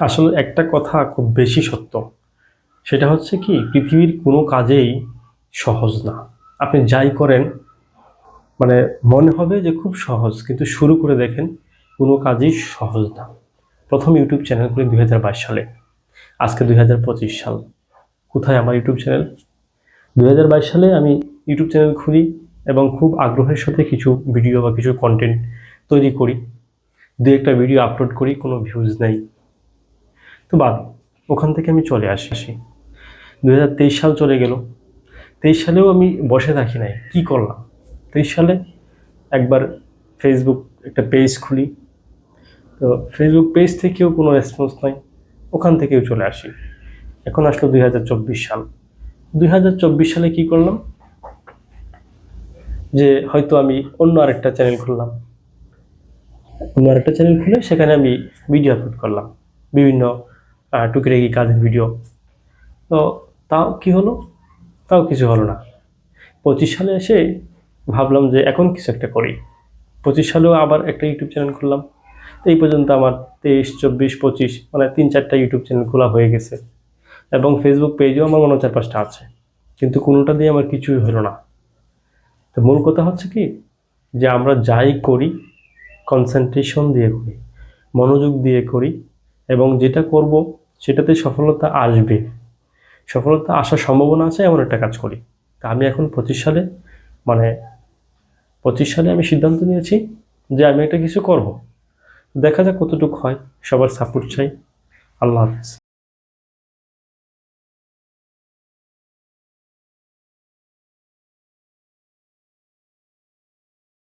আসলে একটা কথা খুব বেশি সত্য। সেটা হচ্ছে কি, পৃথিবীর কোনো কাজেই সহজ না। আপনি যাই করেন মানে মনে হবে যে খুব সহজ, কিন্তু শুরু করে দেখেন কোনো কাজই সহজ না। প্রথম ইউটিউব চ্যানেল খুলি 2022 সালে, আজকে 2025 সাল। কোথায় আমার ইউটিউব চ্যানেল? 2022 সালে আমি ইউটিউব চ্যানেল খুলি এবং খুব আগ্রহের সাথে কিছু ভিডিও বা কিছু কন্টেন্ট তৈরি করি। দু একটা ভিডিও আপলোড করি, কোনো ভিউজ নেই, তো বাদ। ওখান থেকে আমি চলে আসি। 2023 সাল চলে গেল। 23 সালেও আমি বসে থাকি নাই, কি করলাম? 23 সালে একবার ফেসবুক একটা পেজ খুলি, তো ফেসবুক পেজ থেকেও কোনো রেসপন্স নাই, ওখান থেকেও চলে আসি। এখন আসলো 2024 সাল। 2024 সালে কি করলাম, যে হয়তো আমি অন্য আরেকটা চ্যানেল খুললাম, অন্য আরেকটা চ্যানেল খুলে সেখানে আমি ভিডিও আপলোড করলাম, বিভিন্ন টুকিটাকি কাজের ভিডিও। তো তাও কি হলো? তাও কিছু হলো না। 25 সালে এসে ভাবলাম যে এখন কিছু একটা করি। 25 সালেও আবার একটা ইউটিউব চ্যানেল খুললাম। তো এই পর্যন্ত আমার 23, 24, 25 মানে 3-4টা ইউটিউব চ্যানেল খোলা হয়ে গেছে, এবং ফেসবুক পেজও আমার মনে হয় 4-5টা আছে, কিন্তু কোনোটা দিয়ে আমার কিছুই হলো না। তো মূল কথা হচ্ছে কি, যে আমরা যাই করি কনসেন্ট্রেশন দিয়ে করি, মনোযোগ দিয়ে করি, এবং যেটা করব সেটাতে সফলতা আসবে, সফলতা আসার সম্ভাবনা আছে এমন একটা কাজ করি। তা আমি এখন 25 সালে মানে 25 সালে আমি সিদ্ধান্ত নিয়েছি যে আমি একটা কিছু করব। দেখা যাক কতটুকু হয়, সবার সাপোর্ট চাই। আল্লাহ হাফেজ।